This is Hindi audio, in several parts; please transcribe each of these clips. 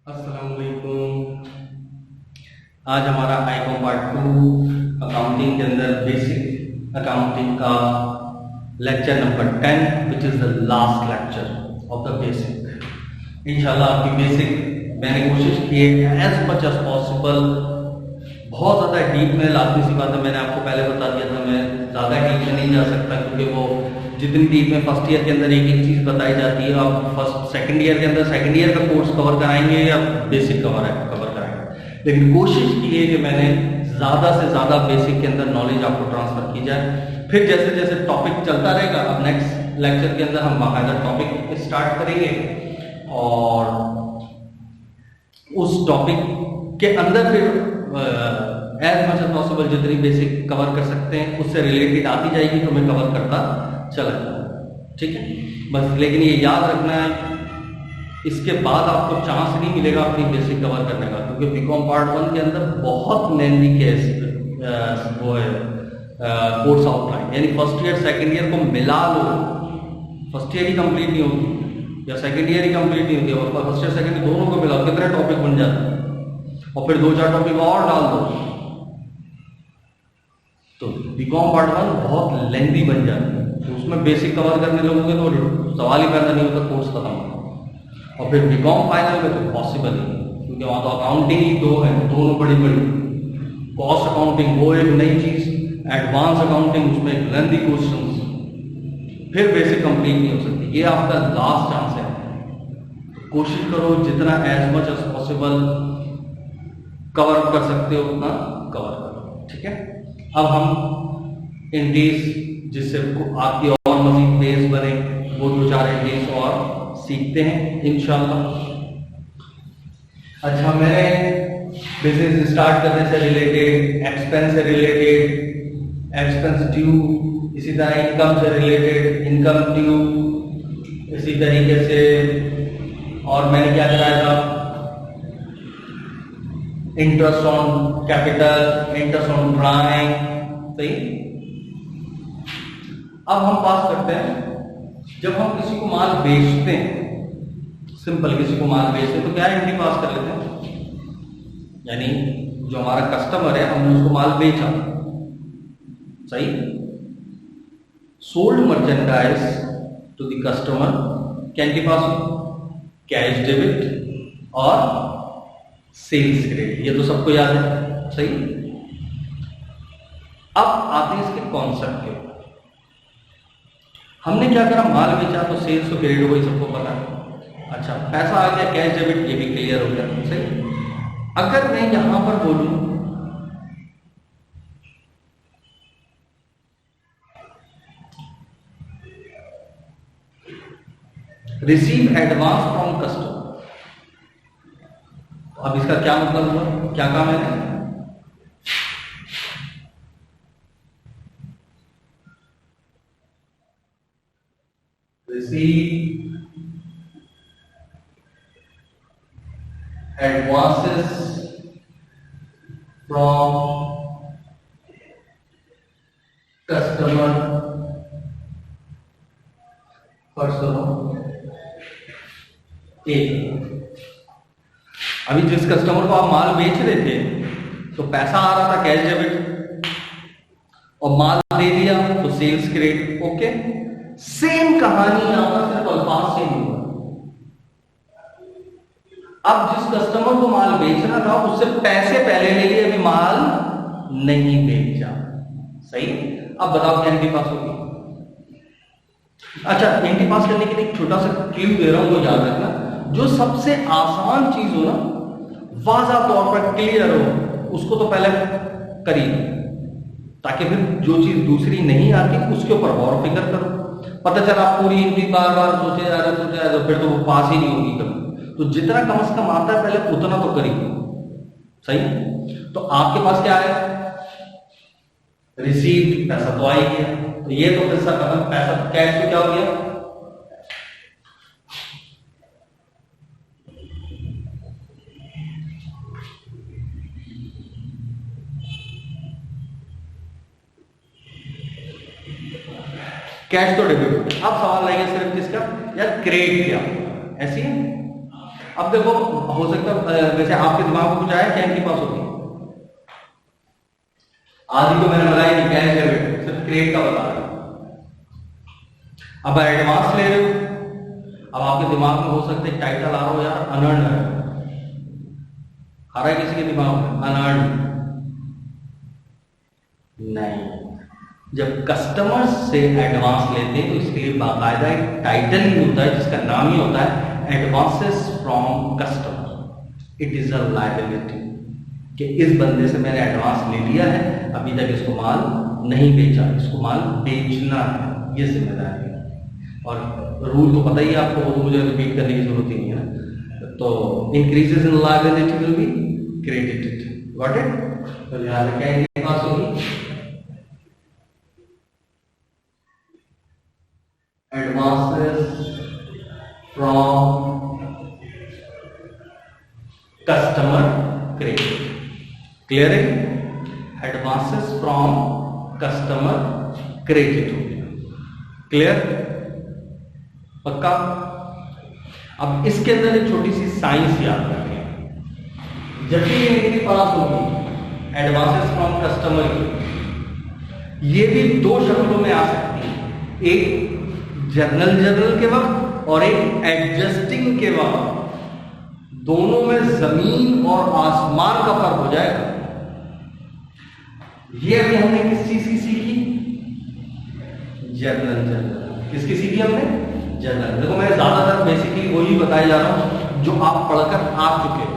अस्सलाम वालेकुम। आज हमारा आईकॉम पार्ट 2 अकाउंटिंग के अंदर बेसिक अकाउंटिंग का lecture number 10 which is the last lecture of the basic. इंशाल्लाह आपकी बेसिक मैंने कोशिश की है एज मच एज पॉसिबल। बहुत ज़्यादा डीप में लाजमी सी बात है, मैंने आपको पहले बता दिया था मैं ज़्यादा डीप में नहीं जा सकता क्योंकि वो जितनी डीप में फर्स्ट ईयर के अंदर एक एक चीज़ बताई जाती है, आप फर्स्ट सेकंड ईयर के अंदर सेकंड ईयर का कोर्स कवर कराएंगे या बेसिक कवर कराएंगे। लेकिन कोशिश की है कि मैंने ज़्यादा से ज़्यादा बेसिक के अंदर नॉलेज आपको ट्रांसफ़र की जाए। फिर जैसे जैसे टॉपिक चलता रहेगा, अब नेक्स्ट लेक्चर के अंदर हम बाकायदा टॉपिक स्टार्ट करेंगे और उस टॉपिक के अंदर फिर एज मच एज पॉसिबल जितनी बेसिक कवर कर सकते हैं उससे रिलेटेड आती जाएगी तो मैं कवर करता चला जाऊँ, ठीक है। बस लेकिन ये याद रखना है, इसके बाद आपको चांस नहीं मिलेगा अपनी बेसिक कवर करने का क्योंकि बीकॉम पार्ट 1 के अंदर बहुत लेंथी केस वो है कोर्स आउटलाइन, यानी फर्स्ट ईयर सेकंड ईयर को मिला लो। फर्स्ट ईयर ही कंप्लीट नहीं होती या सेकंड ईयर ही कंप्लीट नहीं होती और फर्स्ट ईयर सेकंड ईयर दोनों को मिलाओ, कितने टॉपिक बन जाते हैं और फिर 2-4 टॉपिक और डाल दो तो बीकॉम पार्ट 1 बहुत लेंथी बन जाती है। तो उसमें बेसिक कवर करने लगोगे तो सवाल ही पैदा नहीं होता, कोर्स खत्म होगा। और फिर बीकॉम फाइनल में तो पॉसिबल ही क्योंकि वहाँ तो अकाउंटिंग ही दो है, दोनों बड़ी बड़ी। कॉस्ट अकाउंटिंग वो एक नई चीज़, एडवांस अकाउंटिंग उसमें एक लेंथी क्वेश्चन, फिर बेसिक कंप्लीट नहीं हो सकती। ये आपका लास्ट चांस है, तो कोशिश करो जितना as much as possible cover कर सकते हो उतना कवर करो, ठीक है। अब हम एंटीज जिससे आपकी और मजीद बेस बने वो 2-4 एंटीज और सीखते हैं इंशाल्लाह। अच्छा, मैंने बिजनेस स्टार्ट करने से रिलेटेड, एक्सपेंस से रिलेटेड, एक्सपेंस ड्यू, इसी तरह इनकम से रिलेटेड, इनकम ड्यू, इसी तरीके से और मैंने क्या कराया था, interest on capital, interest on drawing, सही। अब हम पास करते हैं, जब हम किसी को माल बेचते हैं, सिंपल किसी को माल बेचते हैं तो क्या एंट्री पास कर लेते हैं, यानी जो हमारा कस्टमर है हमने उसको माल बेचा, सही। Sold merchandise to the customer, क्या एंट्री पास हुई, कैश डेबिट और सेल्स क्रेडिट, ये तो सबको याद है, सही। अब आते हैं इसके कॉन्सेप्ट के ऊपर। हमने क्या करा, माल बेचा तो सेल्स तो क्रेडिट वही सबको पता है। अच्छा, पैसा आ गया कैश डेबिट, ये भी क्लियर हो गया, सही। अगर मैं यहां पर बोलूं रिसीव एडवांस फ्रॉम कस्टमर, तो अब इसका क्या मतलब हुआ, क्या कहा मैंने, receive advances from customer person A। अभी जिस कस्टमर को आप माल बेच रहे थे तो पैसा आ रहा था कैश डेबिट और माल दे दिया तो सेल्स क्रेडिट, ओके। सेम कहानी यहां पर सिर्फ अल्फाज से नहीं हुआ। अब जिस कस्टमर को माल बेचना था उससे पैसे पहले ले लिए, अभी माल नहीं बेचा, सही। अब बताओ क्या एंट्री पास होगी। अच्छा, एंट्री पास करने के लिए एक छोटा सा क्लू दे रहा हूं, वो याद रखना, जो सबसे आसान चीज हो ना, वाज़ा तौर पर क्लियर हो, उसको तो पहले करिए ताकि फिर जो चीज दूसरी नहीं आती उसके ऊपर और फिक्र करो। पता चला आप पूरी एंट्री बार बार सोचे जा रहे तो फिर तो वो पास ही नहीं होगी कभी। तो जितना कम से कम आता है पहले उतना तो करिए, सही। तो आपके पास क्या है, रिसीव्ड, पैसा तो आ ही गया, तो ये तो पैसा खत्म, पैसा कैश में क्या हो गया, कैश तो डेबिट हो गया। अब सवाल आएगा सिर्फ किसका, यार क्रेडिट क्या, ऐसी है अब देखो, हो सकता है वैसे आपके दिमाग में कुछ आया क्या एंट्री पास होती है? आदि को मैंने बताया कि कैश डेबिट सिर्फ क्रेडिट का बता रहा हूं। अब एडवांस ले रहे हो, अब आपके दिमाग में हो सकता है टाइटल आ रहा हो यार अनअर्न्ड है, आ रहा है किसी के दिमाग में अनअर्न्ड? नहीं, जब कस्टमर से एडवांस लेते हैं तो इसके लिए बाकायदा एक टाइटल ही होता है जिसका नाम ही होता है advances from customer. It is a liability कि इस बंदे से मैंने एडवांस ले लिया है, अभी तक इसको माल नहीं बेचा, इसको माल बेचना है, ये जिम्मेदारी है। और रूल तो पता ही है आपको, वो तो मुझे रिपीट करने की जरूरत ही नहीं है ना। तो increases in liability will be credited, got it? तो यहाँ क्या इनके पास होगी advances from customer credit. Clear है? एडवांसेस फ्रॉम कस्टमर क्रेडिट हो गया। क्लियर? पक्का? अब इसके अंदर एक छोटी सी साइंस याद रखें। जब भी एंट्री पास होगी एडवांसेस फ्रॉम कस्टमर की, ये भी दो शक्लों में आ सकती है, एक जनरल के वक्त और एक एडजस्टिंग के वक्त। दोनों में जमीन और आसमान का फर्क हो जाएगा। ये अभी हमने किस चीज की सीखी? जनरल। किसकी सीखी हमने? जनरल। देखो मैं ज्यादातर बेसिकली वही बताया जा रहा हूं जो आप पढ़कर आ चुके हो,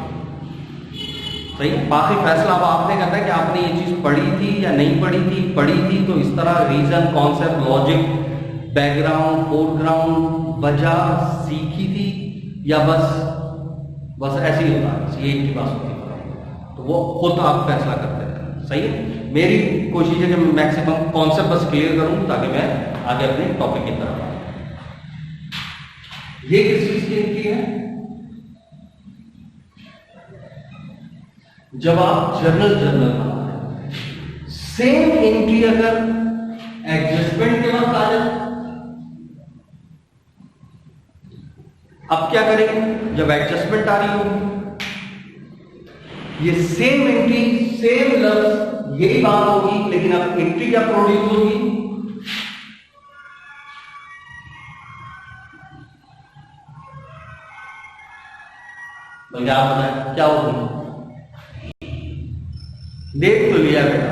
सही? बाकी फैसला अब आपने करना है कि आपने ये चीज पढ़ी थी या नहीं पढ़ी थी। पढ़ी थी तो इस तरह reason, concept, logic, background, foreground, वजह सीखी थी, या बस ऐसे ही होता है, ये की बात होती है, तो वो खुद आप फैसला करते हैं। सही है? मेरी कोशिश है कि मैं मैक्सिमम कॉन्सेप्ट बस क्लियर करूं ताकि मैं आगे अपने टॉपिक की तरफ आऊं। ये किस चीज की एंट्री है? जब आप जर्नल बना रहे, सेम एंट्री अगर एडजस्टमेंट के वक्त आ जाए, अब क्या करेंगे? जब एडजस्टमेंट आ रही होगी, ये सेम एंट्री, सेम लफ्ज, यही बात होगी, लेकिन अब एंट्री क्या प्रोड्यूस होगी? तो क्या बताए क्या होगी? देख तो लिया बेटा,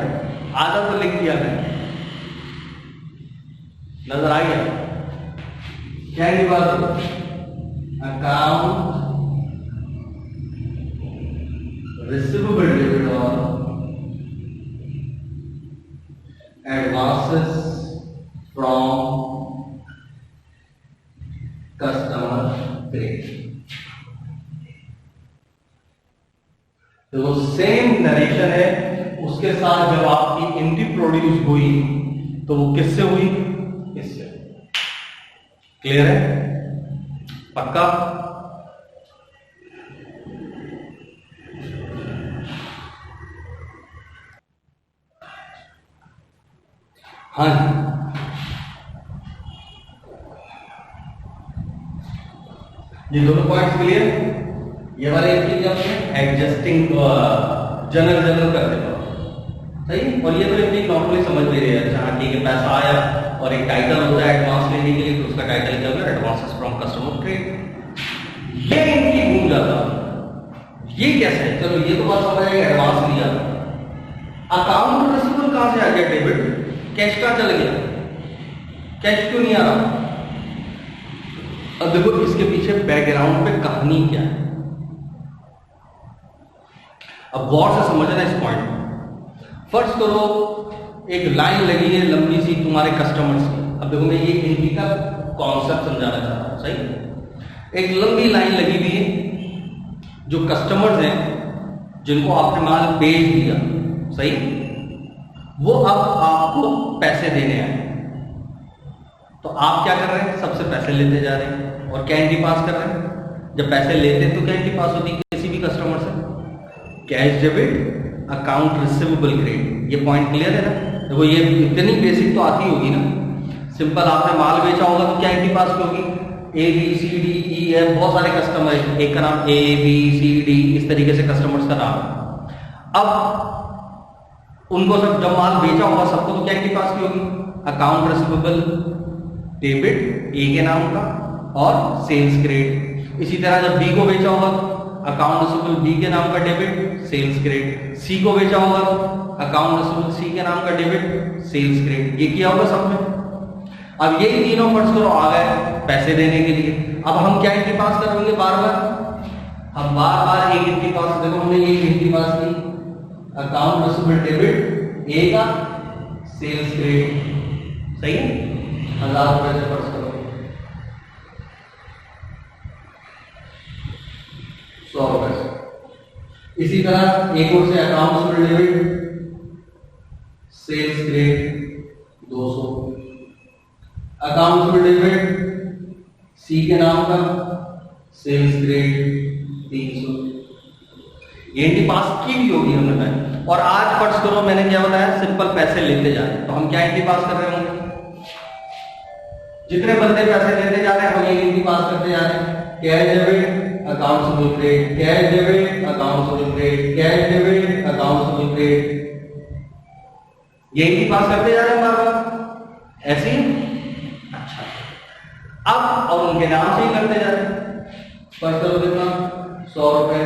आधा तो लिख दिया मैंने, नजर आ गया क्या की बात? अकाउंट रिसीवेबल डेबिट और एडवांसेस फ्रॉम कस्टमर क्रेडिट। तो सेम नरेशन है, उसके साथ जब आपकी एंट्री प्रोड्यूस हुई तो वो किससे हुई? इससे। क्लियर है? पक्का? हाँ जी, ये दोनों पॉइंट्स क्लियर? ये वाले एडजस्टिंग जनरल करते हो, सही? और ये तो एंट्री नॉर्मली समझ ले रहे हैं। अच्छा ठीक है, पैसा आया और एक टाइटल होता है एडवांस लेने के लिए, तो उसका टाइटल क्या होगा? Advances from customer credit. ये एंट्री भूल जाता, ये कैसे है? चलो ये तो बात समझ आएगी, एडवांस लिया, अकाउंट रिसीवेबल कहां से आ गया? डेबिट। कैश कहां चल गया? कैश क्यों नहीं आ रहा? अब देखो इसके पीछे बैकग्राउंड पे कहानी क्या है, अब गौर से समझना इस पॉइंट को। फर्ज करो एक लाइन लगी है लंबी सी तुम्हारे कस्टमर्स की। अब देखो मैं ये एंट्री का कॉन्सेप्ट समझाना चाह रहा हूं, सही? एक लंबी लाइन लगी हुई है, जो कस्टमर्स हैं जिनको आपने माल बेच दिया, सही? वो अब आपको पैसे देने आए, तो आप क्या कर रहे हैं? सबसे पैसे लेते जा रहे हैं और क्या एंट्री पास कर रहे हैं? जब पैसे लेते हैं तो क्या एंट्री पास होती है किसी भी कस्टमर से? Cash debit, account receivable credit. ये पॉइंट क्लियर है ना? देखो ये इतनी बेसिक तो आती होगी ना। सिंपल आपने माल बेचा होगा तो क्या एंट्री पास होगी? A B C D E F, बहुत सारे कस्टमर, एक का नाम ए बी सी डी, इस तरीके से कस्टमर्स का नाम है। अब उनको सब जब माल बेचा होगा सबको तो क्या एंट्री पास की होगी? अकाउंट रिसीवेबल डेबिट ए के नाम का और सेल्स क्रेडिट। इसी तरह जब बी को बेचा होगा अकाउंट रिसीवेबल बी के नाम का डेबिट सेल्स क्रेडिट, सी को बेचा होगा अकाउंट रिसीवेबल सी के नाम का डेबिट सेल्स क्रेडिट। ये किया होगा सब में। अब ये तीनों फर्ज करो आ गए पैसे देने के लिए। अब हम क्या एंट्री पास करेंगे? बार बार हम बार बार एक एंट्री पास, देखो हमने एक एंट्री पास की अकाउंट रिसीवेबल डेबिट ए का सेल्स क्रेडिट, सही है। 1000 रुपए से फर्ज करो 100 रुपए से। इसी तरह एक और से account receivable debit sales credit 200, account receivable debit C के नाम का सेल्स क्रेडिट 300। ये एंट्री पास की भी होगी हमने बताया। और आज फर्ज करो मैंने क्या बताया, सिंपल पैसे लेते जा रहे हैं, तो हम क्या एंट्री पास कर रहे होंगे? जितने बंदे पैसे लेते जा रहे हैं हम ये एंट्री पास करते जा रहे हैं। Cash debit account receivable credit, cash debit account receivable credit, cash debit account receivable credit, ये एंट्री पास करते जा रहे हैं बार बार ऐसे ही। अच्छा, अब और उनके नाम से ही करते जा रहे हैं। फर्स्ट करो कितना? 100 रुपए,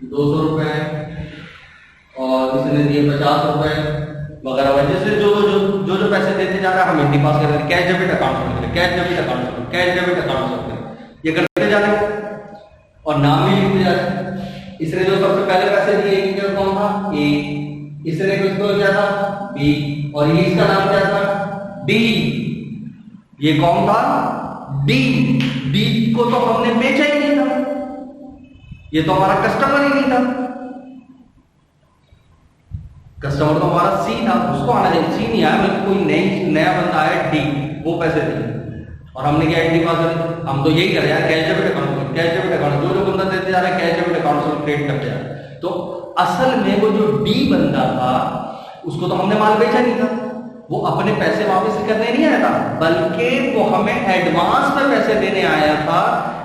200 रुपए और इसने दिए 50 रुपए वगैरह वगैरह। जैसे जो जो जो पैसे देते जा रहे हैं हम एंट्री पास कर रहे हैं। कैश डेबिट अकाउंट से, कैश डेबिट अकाउंट से, कैश डेबिट अकाउंट से, ये करते जा रहे हैं और नाम भी लिखते जा रहे हैं। इसने जो सबसे पहले पैसे दिए एक का कौन था? ए। इसने किसको क्या था? बी। और ये इसका नाम क्या था? डी। ये कौन था? डी। डी को तो हमने बेचा ही नहीं था, ये तो हमारा कस्टमर ही नहीं था। कस्टमर तो हमारा सी था, उसको आना चाहिए। सी नहीं आया, मतलब कोई नया बंदा आया डी, वो पैसे दिए और हमने क्या एंट्री पास करी? हम तो यही कर रहे हैं cash debit account, cash debit account, जो जो बंदा देते जा रहा है कैश डेबिट अकाउंट से क्रेडिट करते जा रहा है। तो असल में वो जो डी बंदा था उसको तो हमने माल बेचा नहीं था, वो अपने पैसे वापस करने नहीं आया था, बल्कि वो हमें एडवांस में पैसे देने आया था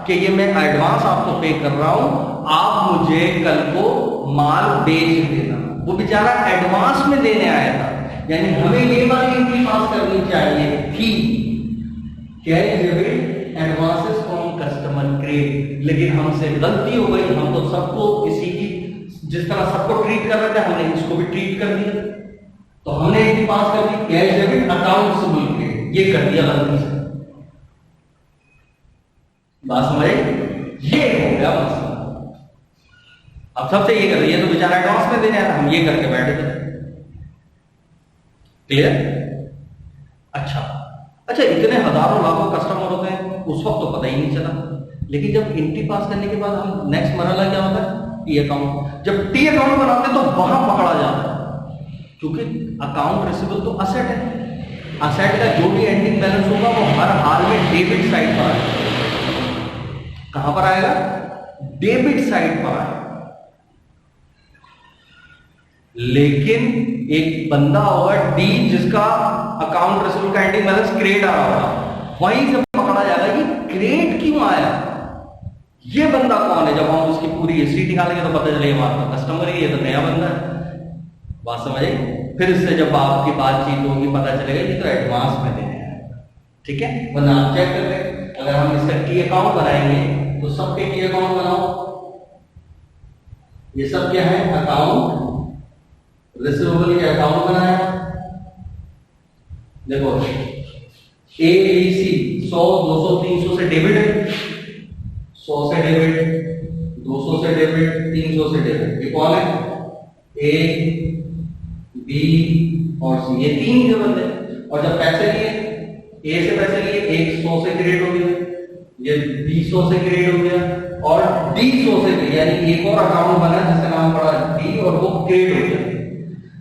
कि ये मैं एडवांस आपको पे कर रहा हूं, आप मुझे कल को माल बेच देना। वो बेचारा एडवांस में देने आया था। यानी हमें ये वाली एंट्री पास करनी चाहिए कि cash debit advances from customer credit, लेकिन हमसे गलती हो गई। हम तो सबको इसी की, जिस तरह सबको ट्रीट कर रहे थे हमने इसको भी ट्रीट कर दिया। तो हमने एंट्री पास कर दी cash debit account receivable credit, ये कर दिया गलती से। बात समझे? ये हो गया मसला। अब सबसे ये कर रही है तो बेचारा एडवांस में देने आया, हम ये करके बैठे थे। क्लियर? अच्छा, इतने हजारों लाखों कस्टमर होते हैं उस वक्त तो पता ही नहीं चला, लेकिन जब एंट्री पास करने के बाद हम नेक्स्ट मरहला क्या होता है? T account. जब टी अकाउंट बनाते हैं तो वहां पकड़ा जाता है, क्योंकि अकाउंट रिसीवेबल तो असेट है। असेट का जो भी एंडिंग बैलेंस होगा वो हर हाल में डेबिट साइड पर आएगा। कहां पर आएगा? डेबिट साइड पर आएगा। लेकिन एक बंदा होगा डी जिसका अकाउंट रिसीवेबल का एंडिंग बैलेंस क्रेडिट आ रहा होगा, वहीं से पकड़ा जाएगा कि क्रेडिट क्यों आया, ये बंदा कौन है। जब हम उसकी पूरी हिस्ट्री निकालेंगे तो पता चलेगा हमारा कस्टमर ही, ये तो नया बंदा है। बात समझे? फिर इससे जब आपकी बातचीत होगी पता चलेगा कि तो एडवांस में देने हैं, ठीक है। वरना आप चेक कर ले, अगर हम इसका टी अकाउंट बनाएंगे तो सबके टी अकाउंट बनाओ। ये सब क्या है? अकाउंट रिसीवेबल के अकाउंट बनाया। देखो ए बी सी 100 200 300 से डेबिट है, 100 से डेबिट, 200 से डेबिट, 300 से डेबिट। ये कौन है? ए बी और सी, ये तीन ही बंदे। और जब पैसे लिए, ए से पैसे लिए, 100 से क्रेडिट हो गया, ये 200 से क्रेडिट हो गया और डी 100 से क्रेडिट, यानी एक और अकाउंट बना जिसका नाम पड़ा डी और वो क्रेडिट हो गया।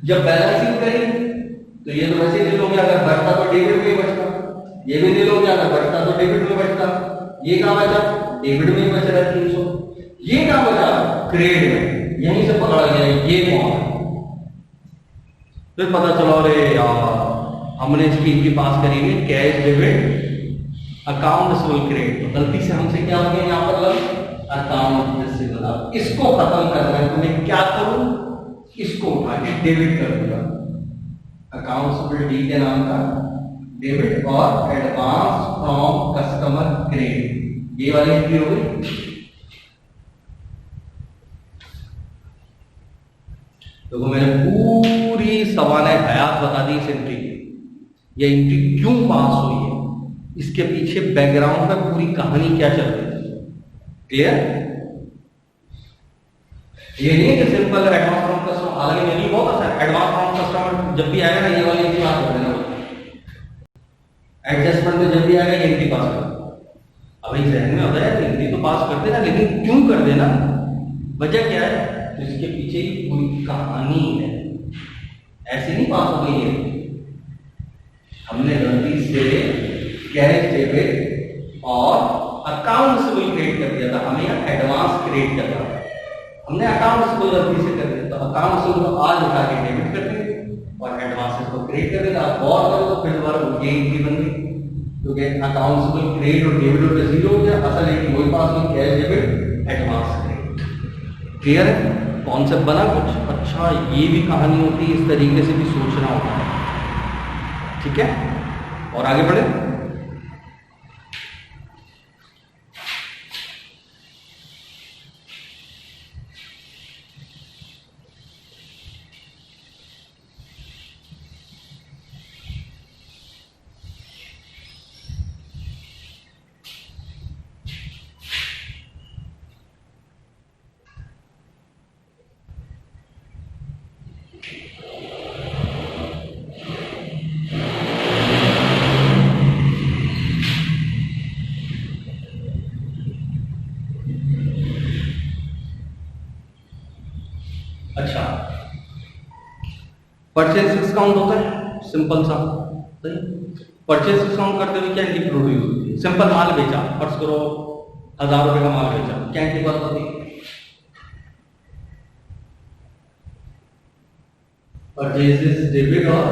जब बैलेंसिंग करें तो ये तो वैसे दिल हो गया, अगर बचता तो डेबिट में बचता, ये भी दिल हो गया, अगर बचता तो डेबिट में बचता। ये कहां बचा? डेबिट में बच रहा है 300। ये कहां बचा? क्रेडिट में। यहीं से पकड़ा गया ये कौन है। फिर पता चला अरे यार हमने इसकी पास करी है cash debit account receivable credit, तो गलती से हमसे क्या हो गया यहाँ पर लग अकाउंट रिसीवेबल। अब इसको खत्म करना है तो मैं क्या करूं, इसको उठा के डेबिट कर दूंगा, अकाउंट रिसीवेबल डी के नाम का डेबिट और एडवांस फ्रॉम कस्टमर क्रेडिट, ये वाली एंट्री हो गई। तो मैंने पूरी सवाल हयात बता दी इस एंट्री की, ये एंट्री क्यों पास हुई है, इसके पीछे बैकग्राउंड में पूरी कहानी क्या चल रही है। क्लियर? ये नहीं है कि सिंपल एडवांस फ्रॉम कस्टमर, हालांकि मेरे लिए बहुत अच्छा है एडवांस फ्रॉम कस्टमर, जब भी आएगा ना ये वाली एंट्री पास कर देना, एडजस्टमेंट में जब भी आएगा ये एंट्री पास कर देना। अब एक जहन में होता है एंट्री तो पास कर देना, लेकिन क्यों कर देना, वजह क्या है, तो इसके पीछे पूरी कहानी है, ऐसे नहीं पास हो गई है। हमने गलती से कैश डेबिट और अकाउंट रिसीवेबल क्रिएट कर दिया था, हमें यहाँ एडवांस क्रिएट करना था, हमने अकाउंट रिसीवेबल गलती से कर दिया, तो अकाउंट रिसीवेबल को आज उठा के डेबिट कर दिया और एडवांस को क्रिएट कर दिया। आप गौर करो तो फिर दोबारा ये एंट्री बन गई, क्योंकि अकाउंट रिसीवेबल क्रिएट और डेबिट होकर जीरो हो गया, असल एंट्री वही पास हुई, cash debit advance create. Clear है कॉन्सेप्ट बना कुछ? अच्छा ये भी कहानी होती है, इस तरीके से भी सोचना होता है। ठीक है, और आगे बढ़े। अच्छा, परचेज डिस्काउंट होता है सिंपल सा, परचेज डिस्काउंट करते हुए क्या एंट्री प्रोड्यूस होती है, सिंपल माल बेचा, फर्ज करो 1000 रुपए का माल बेचा, क्या एंट्री पास होती है, परचेजेस डेबिट और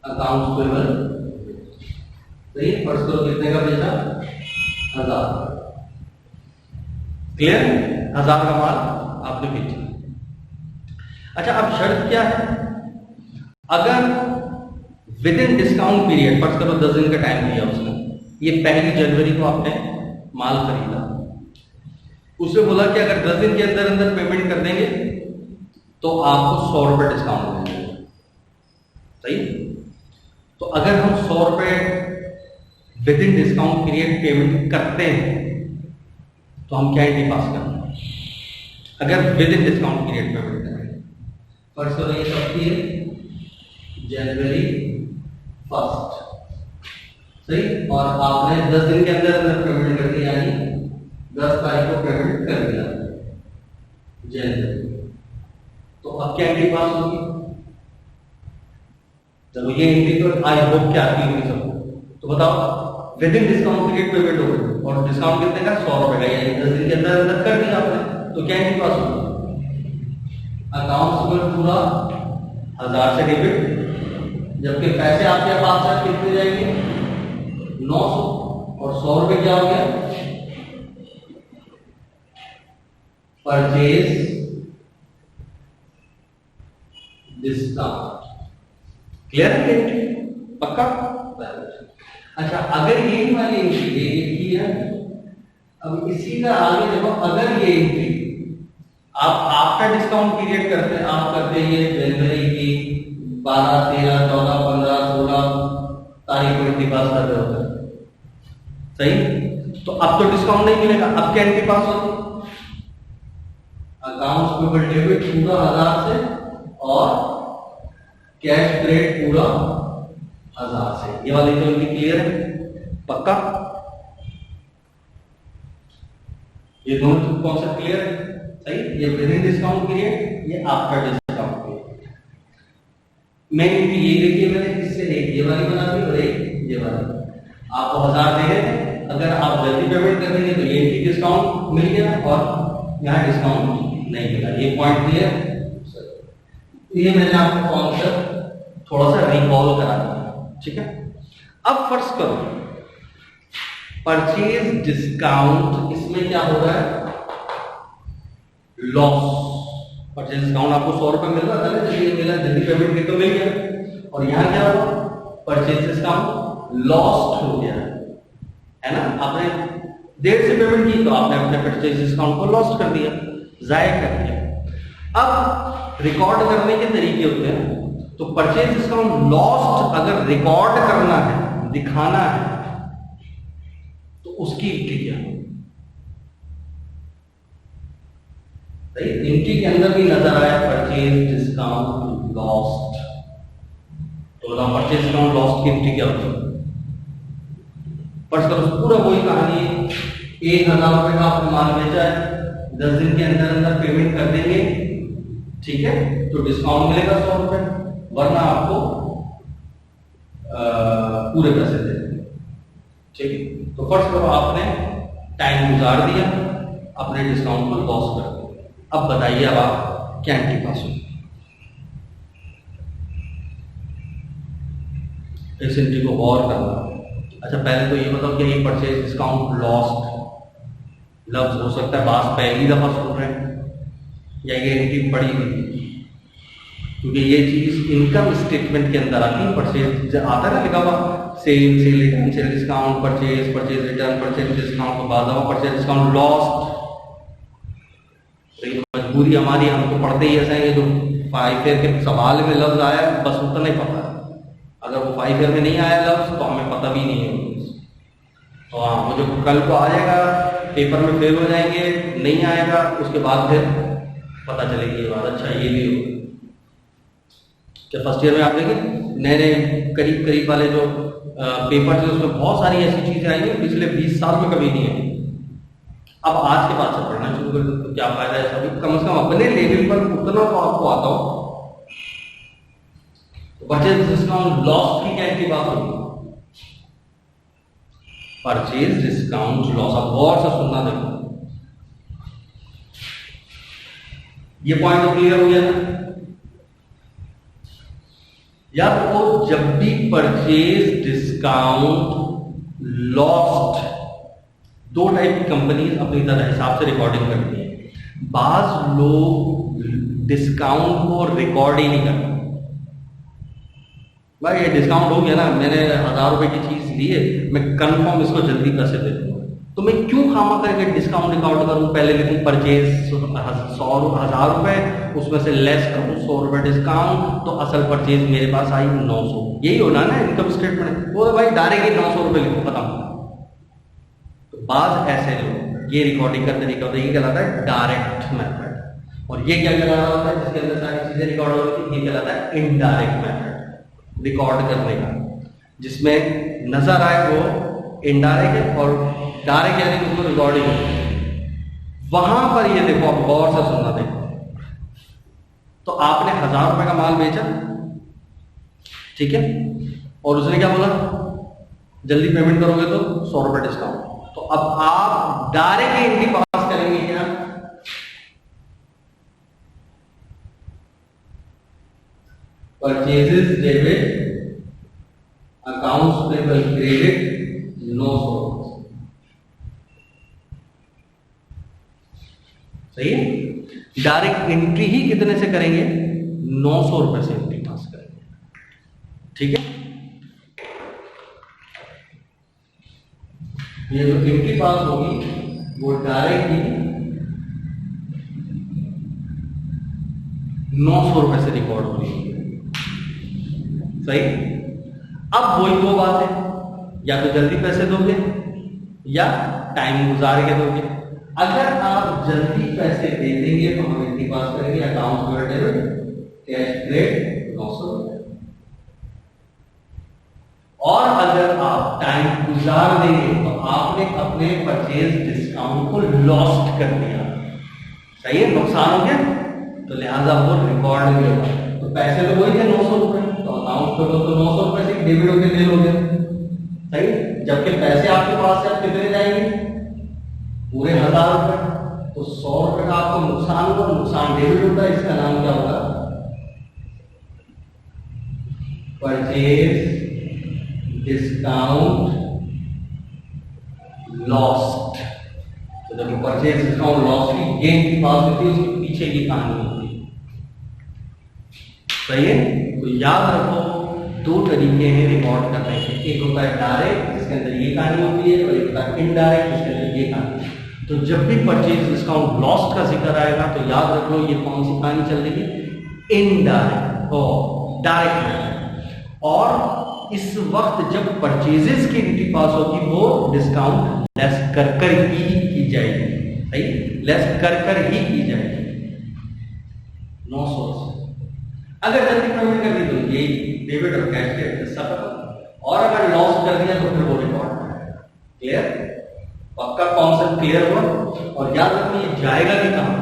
अकाउंट्स पेबल। सही, फर्ज करो कितने का बेचा, 1000। क्लियर, 1000 का माल आपने बेचा। अच्छा, अब शर्त क्या है, अगर विद इन डिस्काउंट पीरियड, फर्ज करो 10 दिन का टाइम दिया उसने, ये 1 जनवरी को आपने माल खरीदा, उसने बोला कि अगर 10 दिन के अंदर अंदर पेमेंट कर देंगे तो आपको 100 रुपए डिस्काउंट मिलेंगे। सही, तो अगर हम 100 रुपए with in discount period payment करते हैं तो हम क्या एंट्री पास करते हैं, अगर with in discount period payment करें। फर्स्ट करो ये कब की है, जनवरी 1, सही, और आपने 10 दिन के अंदर अंदर पेमेंट कर दिया, यानी 10 तारीख को पेमेंट कर दिया जनवरी, तो अब क्या एंट्री पास होगी, चलो ये एंट्री तो आई होप क्या आती होगी सबको, तो बताओ with in discount period payment होगी और डिस्काउंट कितने का, 100 रुपए का, यानी 10 दिन के अंदर अंदर कर दिया आपने, तो क्या एंट्री पास होगी, अकाउंट पर पूरा 1000 से डेबिट, जबकि पैसे आपके पास से कितने जाएंगे, 900, और 100 रुपए क्या हो गया, परचेज डिस्काउंट। क्लियर है एंट्री, पक्का? अच्छा, अगर ये वाली एंट्री ये है, अब इसी का आगे देखो, अगर ये एंट्री आप आफ्टर डिस्काउंट पीरियड करते हैं, आप करते हैं ये जनवरी की 12, 13, 14, 15, 16 तारीख को एंट्री पास कर रहे होते हैं, सही, तो अब तो डिस्काउंट नहीं मिलेगा, अब क्या एंट्री पास होगी, अकाउंट्स पेबल डेबिट पूरा 1000 से और कैश क्रेडिट पूरा 1000 से, ये वाली तो एंट्री क्लियर है, पक्का? ये दोनों कॉन्सेप्ट क्लियर है, सही, ये विद इन डिस्काउंट पीरियड, ये आफ्टर डिस्काउंट पीरियड। मैं ये देखिए, मैंने इससे एक ये वाली बना दी और एक ये वाली, आपको 1000 दे रहे थे, अगर आप जल्दी पेमेंट कर देंगे तो ये डिस्काउंट मिल गया और यहाँ डिस्काउंट नहीं मिला, ये पॉइंट क्लियर। ये मैंने आपको कॉन्सेप्ट थोड़ा सा रिकॉल करा दिया, ठीक है। अब फर्ज करो परचेज डिस्काउंट, इसमें क्या हो रहा है, लॉस। परचेज डिस्काउंट आपको 100 रुपए मिल रहा था ना, चलिए मिला, जल्दी पेमेंट की तो मिल गया, और यहां क्या हुआ, परचेज डिस्काउंट लॉस्ट हो गया, है ना। आपने देर से पेमेंट की तो आपने अपने परचेज डिस्काउंट को लॉस्ट कर दिया, जाया कर दिया। अब रिकॉर्ड करने के तरीके होते हैं, तो परचेज डिस्काउंट लॉस्ट अगर रिकॉर्ड करना है, दिखाना है, तो उसकी एंट्री क्या है, एंट्री के अंदर भी नजर आया परचेज डिस्काउंट लॉस्ट, तो परचेज डिस्काउंट लॉस्ट की एंट्री क्या होती है। फर्स्ट करो पूरा वही कहानी, 1000 रुपए का आपने माल बेचा है, 10 दिन के अंदर अंदर पेमेंट कर देंगे, ठीक है, तो डिस्काउंट मिलेगा 100 रुपए, वरना आपको पूरे पैसे दे देंगे, ठीक है। तो फर्स्ट करो आपने टाइम गुजार दिया, अपने डिस्काउंट को लॉस कर दिया। अब बताइए अब आप क्या एंट्री पास होगी, इस एंट्री को गौर करना। अच्छा पहले तो ये बताओ कि ये परचेज डिस्काउंट लॉस्ट लफ्ज हो सकता है बात पहली दफा सुन रहे हैं, या ये एंट्री पड़ी हुई, क्योंकि ये चीज इनकम स्टेटमेंट के अंदर आती है। परचेज आता है ना लिखा हुआ, cell return, sale discount, purchase, purchase return, purchase discount, तो बाद दफा परचेज डिस्काउंट लॉस्ट। तो मजबूरी हमारी, हम तो पढ़ते ही ऐसा है, जो 5 ईयर के सवाल में लफ्ज आया बस उतना ही पता है, अगर वो 5 ईयर में नहीं आया लफ्ज तो हमें पता भी नहीं है। तो हाँ, वो जो कल को आ जाएगा पेपर में फेल हो जाएंगे, नहीं आएगा, उसके बाद फिर पता चलेगी ये बात, अच्छा ये भी हो। क्या फर्स्ट ईयर में आप देखिए नए नए करीब करीब वाले जो पेपर थे, उसमें बहुत सारी ऐसी चीजें आई हैं पिछले 20 साल में कभी नहीं आई। अब आज के बाद से पढ़ना शुरू कर दो, तो क्या फायदा है, सभी कम से कम अपने लेवल पर उतना तो आपको आता हो। परचेज डिस्काउंट लॉस की क्या की बात होगी, परचेज डिस्काउंट लॉस, अब गौर से सुनना, देखो ये पॉइंट तो क्लियर हो गया ना। या तो जब भी परचेज डिस्काउंट लॉस्ट, दो टाइप की कंपनीज अपनी तरह हिसाब से रिकॉर्डिंग करती है। बाज लोग डिस्काउंट को रिकॉर्ड ही नहीं करते, भाई ये डिस्काउंट हो गया ना, मैंने 1000 रुपए की चीज ली है, मैं कंफर्म इसको जल्दी पैसे दे दूंगा, तो मैं क्यों खामा करके डिस्काउंट रिकॉर्ड करूं, पहले लिखूं परचेज 1000 रुपए, उसमें से लेस करूं 100 रुपए डिस्काउंट, तो असल परचेज मेरे पास आई 900। यही होना ना इनकम स्टेटमेंट, वो भाई डायरेक्ट 900 रुपए लिखो खत्म। तो बाज ऐसे लोग, ये रिकॉर्डिंग का तरीका होता है, ये कहलाता है डायरेक्ट मेथड, और ये क्या कहलाता होता है जिसके अंदर सारी चीजें रिकॉर्ड होती है, ये कहलाता है इनडायरेक्ट मेथड रिकॉर्ड करने का, जिसमें नजर आए वो इनडायरेक्ट है और डायरेक्ट यानी उसको रिकॉर्डिंग है। वहां पर ये देखो, आप गौर से सुनना, देखो तो आपने 1000 रुपए का माल बेचा, ठीक है, और उसने क्या बोला, जल्दी पेमेंट करोगे तो 100 रुपए डिस्काउंट। तो अब आप डायरेक्ट एंट्री पास करेंगे क्या, purchases debit, accounts payable credit 900, सही है। डायरेक्ट एंट्री ही कितने से करेंगे, 900 रुपए से एंट्री पास करेंगे, ठीक है। ये जो एंट्री पास होगी वो डायरेक्ट ही 900 रुपए से रिकॉर्ड हो रही है, सही। अब वही दो बात है, या तो जल्दी पैसे दोगे या टाइम गुजार के दोगे। अगर आप जल्दी पैसे दे देंगे तो हम एंट्री पास करेंगे अकाउंट में डेबिट, कैश क्रेडिट 900, और अगर आप टाइम गुजार देंगे तो आपने अपने परचेज डिस्काउंट को लॉस्ट कर दिया, सही है, नुकसान हो गया, तो लिहाजा वो रिकॉर्ड नहीं होगा। तो पैसे तो वही थे 900 रुपए, तो अकाउंट पे तो 900 रुपए से डेबिट होकर ले लोगे, सही। जबकि पैसे आपके पास से आप कितने जाएंगे, पूरे 1000 रुपए, तो 100 रुपए का आपको नुकसान होगा, नुकसान डेबिट होता है, इसका नाम क्या होगा, परचेज डिस्काउंट लॉस्ट। तो जब परचेज डिस्काउंट लॉस्ट की गेन की बात होती है उसके पीछे की कहानी होती है। सही है? तो याद रखो दो तरीके हैं रिकॉर्ड करने के, एक होता है डायरेक्ट जिसके अंदर ये कहानी होती है और एक होता है इनडायरेक्ट जिसके अंदर ये कहानी। तो जब भी परचेज डिस्काउंट लॉस्ट का जिक्र आएगा तो याद रखो ये कौन सी कहानी चल रही है, इनडायरेक्ट और डायरेक्ट। और इस वक्त जब परचेजेस की एंट्री पास होगी वो डिस्काउंट लेस कर ही की जाएगी। सही, लेस कर ही की जाएगी, नो सोर्स। अगर जल्दी पेमेंट कर दी तो ये डेबिट और कैश के हिस्सा पर, और अगर लॉस कर दिया तो फिर वो रिकॉर्ड। क्लियर? पक्का कॉन्सेप्ट क्लियर हुआ? और याद रखना ये जाएगा कि कहां,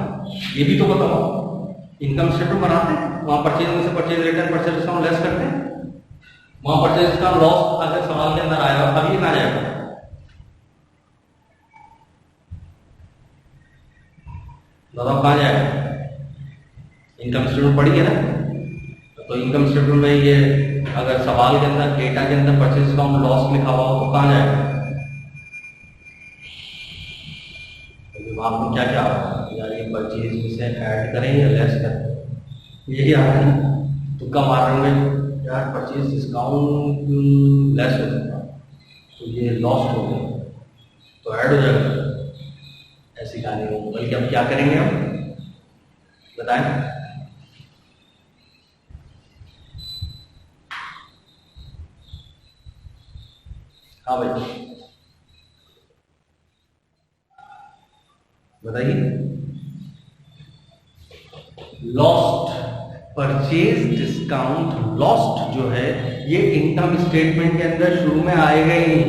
ये भी तो बताओ। इनकम स्टेटमेंट बनाते हैं, वहां परचेज में से purchase return purchase discount less करते हैं, वहां परचेज डिस्काउंट लॉस अगर सवाल के अंदर आया अभी कहां जाएगा, बताओ कहां जाएगा? इनकम स्टेटमेंट पढ़ी है ना? तो इनकम स्टेटमेंट में ये अगर सवाल के अंदर डेटा के अंदर परचेज डिस्काउंट लॉस लिखा हुआ तो कहां जाएगा? दिमाग में क्या क्या यार ये परचेज में से ऐड करें या लेस करें, यही आ रहा है। तुक्का मार रहे होंगे यार परचेज डिस्काउंट लेस हो जाएगा तो ये लॉस्ट हो गया तो ऐड हो जाएगा, ऐसी कहानी हो। बल्कि अब क्या करेंगे हम बताएं? हाँ भाई बताइए। लॉस्ट परचेज डिस्काउंट लॉस्ट जो है ये इनकम स्टेटमेंट के अंदर शुरू में आएगा ही नहीं,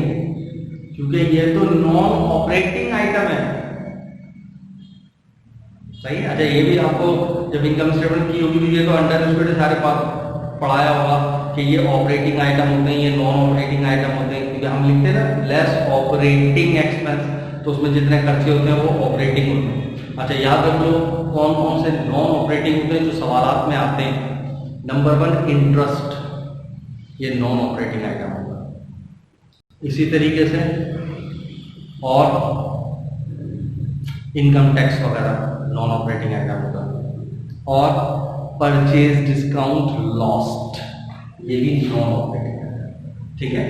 क्योंकि ये तो नॉन ऑपरेटिंग आइटम है। सही है? अच्छा ये भी आपको जब इनकम स्टेटमेंट की होगी तो ये तो अंडर स्टूडेंट सारे पढ़ाया होगा कि ये ऑपरेटिंग आइटम होते हैं, ये नॉन ऑपरेटिंग आइटम होते हैं, क्योंकि हम लिखते हैं ना लेस ऑपरेटिंग एक्सपेंस, तो उसमें जितने खर्चे होते हैं वो ऑपरेटिंग होते हैं। अच्छा याद रख लो कौन कौन से नॉन ऑपरेटिंग होते हैं जो सवालात में आते हैं। नंबर 1 इंटरेस्ट, ये नॉन ऑपरेटिंग आइटम होगा। इसी तरीके से और इनकम टैक्स वगैरह नॉन ऑपरेटिंग आइटम होगा। और परचेज डिस्काउंट लॉस्ट ये भी नॉन ऑपरेटिंग आइटम। ठीक है?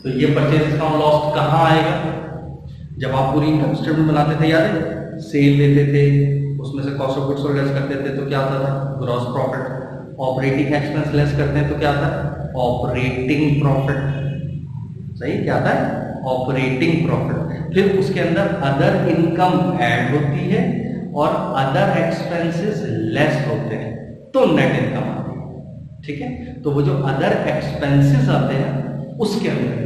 तो ये परचेज डिस्काउंट लॉस्ट कहाँ आएगा? जब आप पूरी इनकम स्टेटमेंट बनाते थे, याद है? सेल लेते थे, उसमें से cost of goods sold less करते थे तो क्या आता था? Gross profit. Operating expense less करते हैं तो क्या आता है? Operating profit. सही, क्या आता है? Operating profit. फिर उसके अंदर अदर इनकम ऐड होती है और अदर एक्सपेंसेस लेस होते हैं तो नेट इनकम आती है। ठीक है? तो वो जो अदर एक्सपेंसेस आते हैं उसके अंदर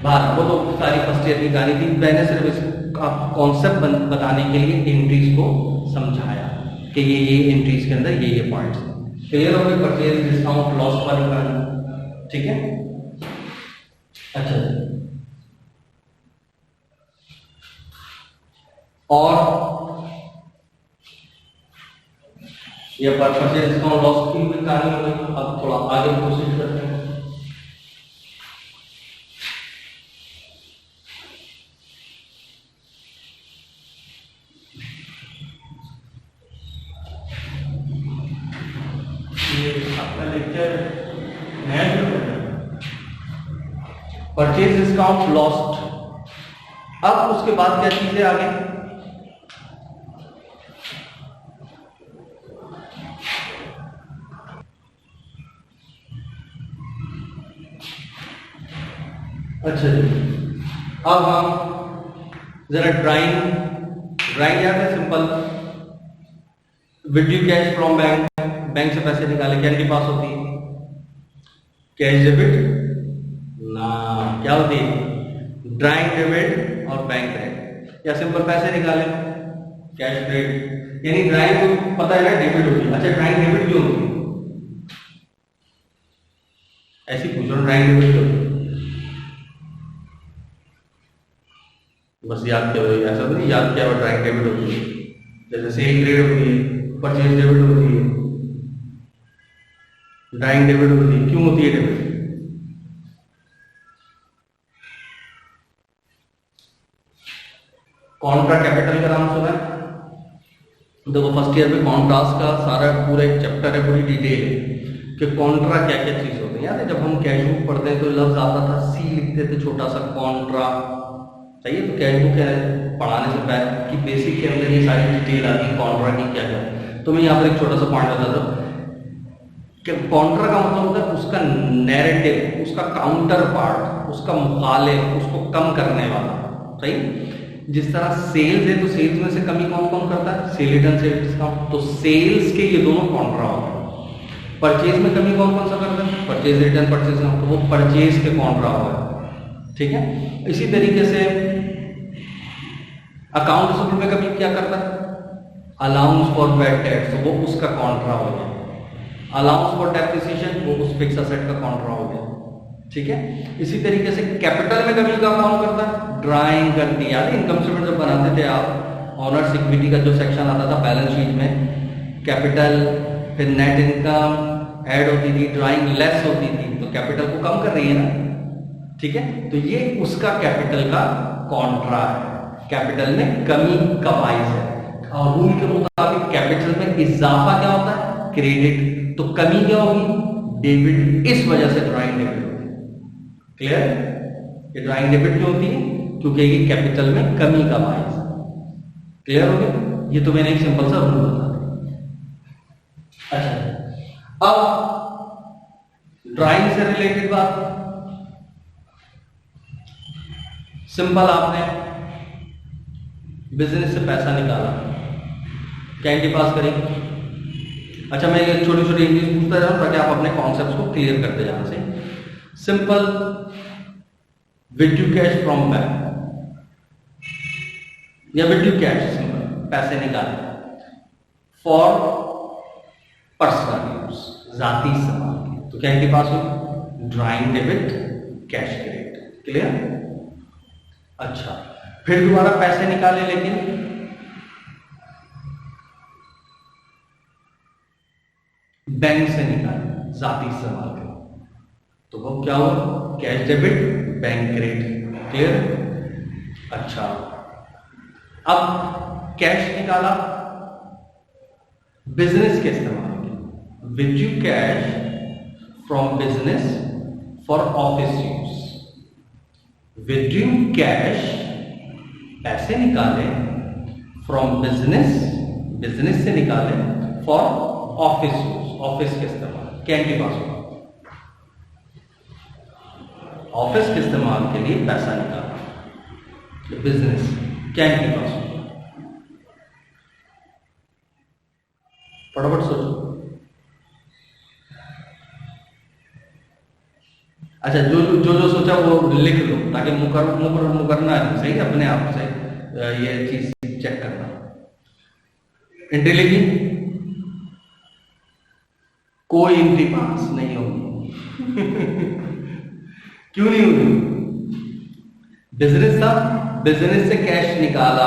बाहर, वो तो सारी फर्स्ट ईयर की कहानी थी। मैंने सिर्फ इस कॉन्सेप्ट बताने के लिए एंट्रीज को समझाया कि ये एंट्रीज के अंदर ये पॉइंट्स क्लियर हो गए। परचेज डिस्काउंट लॉस वाली कहानी, ठीक है? अच्छा, और ये परचेज डिस्काउंट लॉस की भी कहानी हो गई। अब थोड़ा आगे प्रोसीड करते हैं। Purchase discount lost. अब उसके बाद क्या चीजें आगे? अच्छा जी, अब हम जरा ड्राइंग याद है? सिंपल, विड्यू कैश फ्रॉम बैंक से पैसे निकाले, क्या एंट्री पास होती है? कैश डेबिट ना, क्या होती है? ड्राइंग डेबिट और बैंक क्रेडिट। या सिंपल पैसे निकाले, कैश क्रेडिट। यानी ड्राइंग को पता है ना डेबिट होती है। अच्छा ड्राइंग डेबिट क्यों होती है? ऐसी पूछ रहा हूं, ड्राइंग डेबिट क्यों होती है? बस याद किया हुआ, ऐसा तो नहीं याद किया हुआ ड्राइंग डेबिट होती है। जैसे सेल क्रेडिट होती है, परचेज डेबिट होती है, ड्राइंग डेबिट होती है। क्यों होती है डेबिट? कॉन्ट्रा कैपिटल का नाम सुना है? देखो फर्स्ट ईयर में कॉन्ट्रास्ट का सारा पूरा एक चैप्टर है, पूरी डिटेल है कि कॉन्ट्रा क्या क्या चीज होती है। याद है जब हम कैश बुक पढ़ते हैं तो लफ्ज आता था, सी लिखते थे छोटा सा, कॉन्ट्रा। सही है, तो कैश बुक पढ़ाने से पहले की बेसिक के अंदर ये सारी डिटेल आती है कॉन्ट्रा की क्या क्या। तो मैं यहाँ पर एक छोटा सा पॉइंट बताता हूँ कि कॉन्ट्रा का मतलब होता है उसका नैरेटिव, उसका काउंटर पार्ट, उसका मुखालिफ, उसको कम करने वाला। सही, जिस तरह सेल्स है तो सेल्स में से कमी कौन कौन करता है? Cell return, sale discount. तो सेल्स के ये दोनों कॉन्ट्रा होते हैं। परचेज में कमी कौन कौन सा करता है? Purchase return, purchase discount. तो वो परचेज के कॉन्ट्रा होगा। ठीक है, इसी तरीके से अकाउंट रिसीवेबल में कभी क्या करता है? अलाउंस फॉर बैड डेट्स, तो वो उसका कॉन्ट्रा हो गया। अलाउंस फॉर डेप्रिसिएशन, वो उस फिक्स एसेट का कॉन्ट्रा हो गया। ठीक है, इसी तरीके से कैपिटल में कभी का काम करता है? ड्राइंग करती है। याद है इनकम स्टेटमेंट जब बनाते थे आप, ऑनर्स इक्विटी का जो सेक्शन आता था बैलेंस शीट में, कैपिटल फिर नेट इनकम ऐड होती थी, ड्राइंग लेस होती थी, तो कैपिटल को कम कर रही है ना। ठीक है, तो ये उसका कैपिटल का कॉन्ट्रा है। कैपिटल में कमी का वाइज है, और रूल के मुताबिक कैपिटल में इजाफा क्या होता है? क्रेडिट। तो कमी क्या होगी? डेबिट। इस वजह से ड्राइंग डेबिट होती है। क्लियर? ये ड्राइंग डेबिट क्यों होती है? क्योंकि ये कैपिटल में कमी का वाइज है। क्लियर हो गया? ये तो मैंने एक सिंपल सा रूल बता दिया। अच्छा, अब ड्राइंग से रिलेटेड बात सिंपल, आपने बिजनेस से पैसा निकाला, कैंडी पास करेंगे। अच्छा, मैं ये छोटी छोटी इंग्लिश पूछता जाऊं ताकि आप अपने कॉन्सेप्ट्स को क्लियर करते जाना। से सिंपल, विड्यू कैश फ्रॉम बैंक या विड्यू कैश, सिंपल पैसे निकाले फॉर पर्सनल यूज, जाती इस्तेमाल के, तो कैंडी पास हुई? Drawing debit, cash credit. Clear? अच्छा, फिर दोबारा पैसे निकाले लेकिन बैंक से निकाले, जाती इस्तेमाल के, तो वो क्या हुआ? Cash debit, bank credit. Clear? अच्छा, अब कैश निकाला बिजनेस के इस्तेमाल के, withdrew cash from business for office use. Withdrew cash, पैसे निकाले फ्रॉम बिजनेस, बिजनेस से निकाले फॉर ऑफिस यूज, ऑफिस के इस्तेमाल। कैंडी पास हुआ, ऑफिस के इस्तेमाल के लिए पैसा निकाला, बिजनेस, कैंडी पास हुआ। फटाफट सोचो। अच्छा, जो सोचा वो लिख लो ताकि मुकरना है। सही, अपने आप से ये चीज चेक करना। एंट्री लिखी, कोई एंट्री पास नहीं होगी। क्यों नहीं होगी? बिजनेस था, बिजनेस से कैश निकाला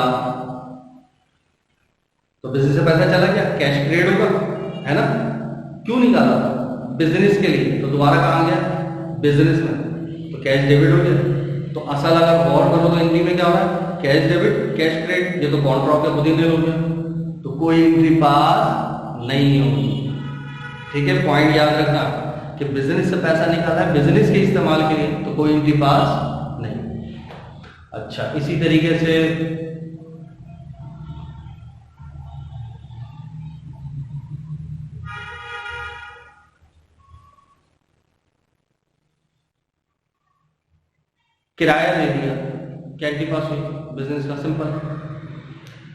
तो बिजनेस से पैसा चला गया, कैश क्रेडिट होगा, है ना? क्यों निकाला था? बिजनेस के लिए, तो दोबारा कहां गया? बिजनेस में, तो कैश डेबिट हो गया। तो असल अगर गौर करो तो एंट्री में क्या हो रहा है? Cash debit, cash credit. ये तो कॉन्ट्रा होकर खुद ही नहीं हो गया, तो कोई एंट्री पास नहीं होगी। ठीक है, पॉइंट याद रखना कि बिजनेस से पैसा निकाला है बिजनेस के इस्तेमाल के लिए, तो कोई एंट्री पास नहीं। अच्छा, इसी तरीके से किराया दे दिया, क्या एंट्री पास हुई? बिजनेस का, simple.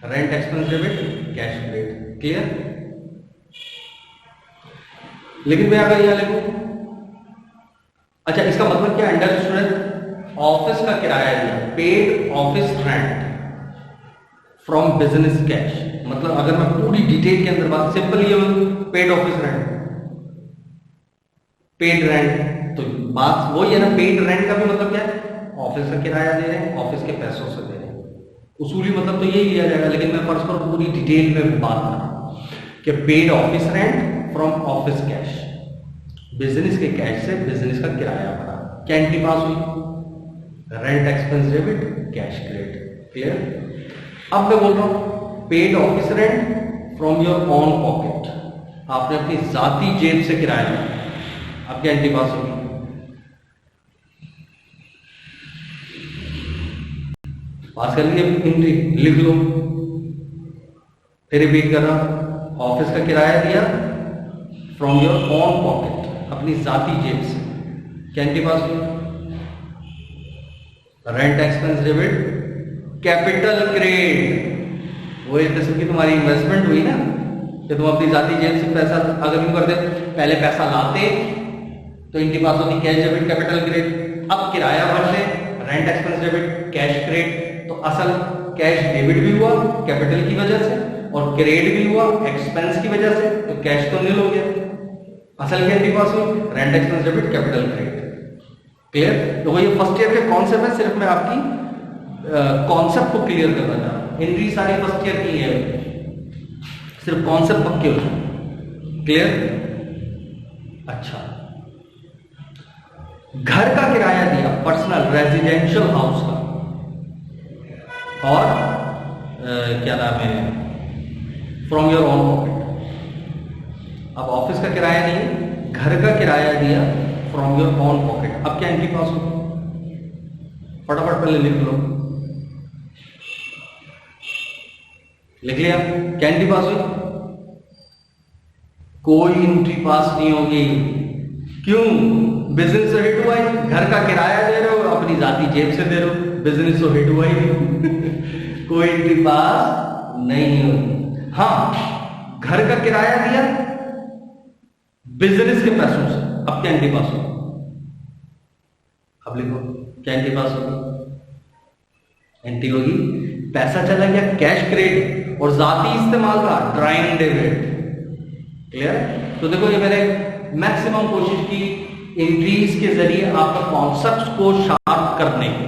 Rent expense debit, cash credit. Clear? लेकिन मैं अगर यहां लिखूं, अच्छा इसका मतलब क्या? अंडर स्टूडेंट ऑफिस का किराया दिया, paid office rent from business cash. मतलब अगर मैं पूरी डिटेल के अंदर बात, सिंपल ये paid office rent, paid rent, तो बात वही है ना। पेड रेंट का भी मतलब क्या है? ऑफिस का किराया दे रहे हैं, ऑफिस के पैसों से दे रहे हैं। उसूली मतलब तो यही लिया जाएगा, लेकिन मैं फर्स्ट पर पूरी डिटेल में बात कर रहा हूं कि paid office rent from office cash, business के कैश से बिजनेस का किराया भरा, क्या एंट्री पास हुई? Rent expense debit, cash credit. Clear? अब मैं बोल रहा हूं paid office rent from your own pocket, आपने अपनी जाती जेब से किराया लिया, आपकी एंट्री पास होगी। पास कर लिए एंट्री, लिख लो। फिर रिपीट कर रहा हूं, ऑफिस का किराया दिया फ्रॉम योर ओन पॉकेट, अपनी जाती जेब से, क्या एंट्री पास हुई। Rent expense debit capital credit, वो एक किस्म की तुम्हारी इन्वेस्टमेंट हुई ना, कि तुम अपनी जाती जेब से पैसा अगर यूं करते, पहले पैसा लाते तो इनके पास होती कैश डेबिट कैपिटल क्रेडिट, अब किराया भरते rent expense debit cash credit, तो असल कैश डेबिट भी हुआ कैपिटल की वजह से और क्रेडिट भी हुआ एक्सपेंस की वजह से, तो कैश तो नील हो गया। असल क्या इनके पास हुई rent expense debit capital credit. Clear? तो ये फर्स्ट ईयर के कॉन्सेप्ट है, सिर्फ मैं आपकी कॉन्सेप्ट को क्लियर करना चाह रहा हूं। एंट्री सारी फर्स्ट ईयर की है, सिर्फ कॉन्सेप्ट पक्के हो जाए। क्लियर? अच्छा, घर का किराया दिया पर्सनल रेजिडेंशियल हाउस का, और क्या नाम है फ्रॉम योर ओन पॉकेट। अब ऑफिस का किराया नहीं, घर का किराया दिया फ्रॉम योर ओन पॉकेट, अब क्या एंट्री पास हो, फटाफट पहले लिख लो। लिख लिया, क्या एंट्री पास हुई? कोई एंट्री पास नहीं होगी। क्यों? बिजनेस तो हिट हुआ ही, घर का किराया दे रहे हो, अपनी जाती जेब से दे रहे हो, बिजनेस तो हिट हुआ ही नहीं। कोई एंट्री पास नहीं होगी। हाँ, घर का किराया दिया बिजनेस के पैसों से, अब क्या एंट्री पास होगी? अब लिखो, क्या एंट्री पास होगी? एंट्री होगी पैसा चला गया कैश क्रेडिट और जाती इस्तेमाल का ड्राइंग डेबिट। क्लियर? तो देखो ये मैंने मैक्सिमम कोशिश की एंट्रीज के जरिए आपका कॉन्सेप्ट्स को शार्प करने की।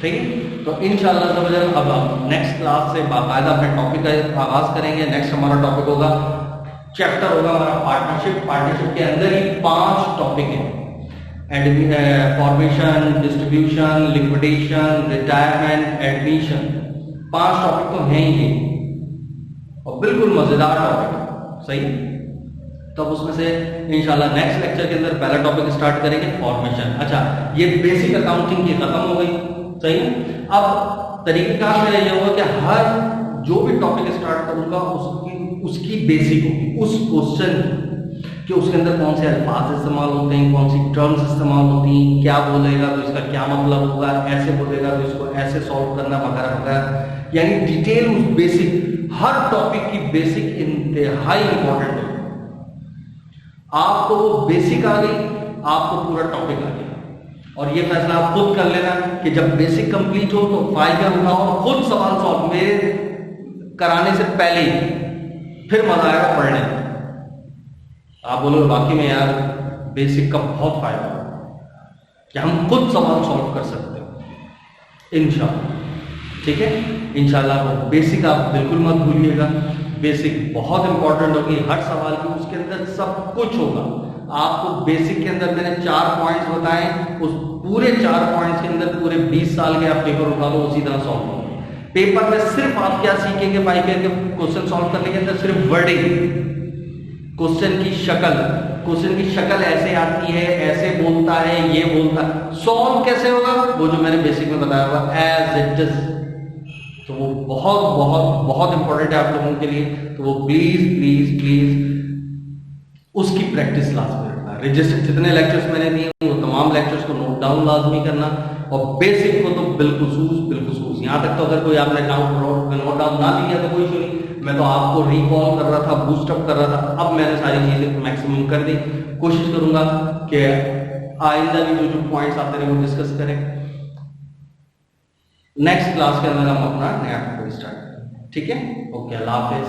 ठीक है, तो इंशाल्लाह सब अब नेक्स्ट क्लास से बाकायदा अपने टॉपिक का आगाज करेंगे। नेक्स्ट हमारा टॉपिक होगा, चैप्टर होगा हमारा पार्टनरशिप। पार्टनरशिप के अंदर ही 5 टॉपिक हैं, formation, distribution, liquidation, retirement, admission. 5 topic तो हैं ही और बिल्कुल मजेदार टॉपिक। सही? तब उसमें से इंशाल्लाह नेक्स्ट लेक्चर के अंदर पहला टॉपिक स्टार्ट करेंगे फॉर्मेशन। अच्छा, ये बेसिक अकाउंटिंग की खत्म हो गई। सही? अब तरीका मेरा ये होगा कि हर जो भी टॉपिक स्टार्ट करूंगा उसकी बेसिक होगी, उस क्वेश्चन कि उसके अंदर कौन से अल्फाज इस्तेमाल होते हैं, कौन सी टर्म्स इस्तेमाल होती हैं, क्या बोलेगा तो इसका क्या मतलब होगा, ऐसे बोलेगा तो इसको ऐसे सॉल्व करना वगैरह वगैरह, यानी डिटेल उस बेसिक, हर टॉपिक की बेसिक इंतहाई इंपॉर्टेंट है। आपको वो बेसिक आ गई, आपको पूरा टॉपिक आ गया, और ये फैसला आप खुद कर लेना कि जब बेसिक कंप्लीट हो तो फाइल उठाओ और खुद सवाल सॉल्व, मेरे कराने से पहले ही, फिर मजा आएगा पढ़ने में। आप बोलो बाकी में यार बेसिक का बहुत फायदा है कि हम खुद सवाल सॉल्व कर सकते हैं इंशाल्लाह। ठीक है, इंशाल्लाह वो बेसिक आप बिल्कुल मत भूलिएगा। बेसिक बहुत इंपॉर्टेंट होगी हर सवाल की, उसके अंदर सब कुछ होगा। आपको बेसिक के अंदर मैंने 4 पॉइंट्स बताए, उस पूरे 4 पॉइंट्स के अंदर पूरे 20 साल के आप पेपर उठा लो, उसी तरह सॉल्व करो। पेपर में सिर्फ आप क्या सीखेंगे 5 ईयर के क्वेश्चन सॉल्व करने के अंदर? सिर्फ वर्डिंग, क्वेश्चन की शक्ल, क्वेश्चन की शक्ल ऐसे आती है, ऐसे बोलता है, ये बोलता है, सॉल्व कैसे होगा वो जो मैंने बेसिक में बताया हुआ एज इट इज। तो वो बहुत बहुत बहुत इंपॉर्टेंट है आप लोगों के लिए। तो वो प्लीज प्लीज प्लीज उसकी प्रैक्टिस लाजमी रखना। रजिस्टर जितने लेक्चर्स मैंने दिए वो तमाम लेक्चर्स को नोट डाउन लाजमी करना, और बेसिक को तो बिल्कुल यहां तक तो अगर कोई आपने नोट डाउन ना लिया तो कोई इशू नहीं, मैं तो आपको रिकॉल कर रहा था, बूस्टअप कर रहा था। अब मैंने सारी चीजें मैक्सिमम कर दी। कोशिश करूंगा कि आइंदा भी जो पॉइंट्स आते रहे वो डिस्कस करें। नेक्स्ट क्लास के अंदर हम अपना नया टॉपिक स्टार्ट करें। ठीक है, ओके, अल्लाह हाफिज।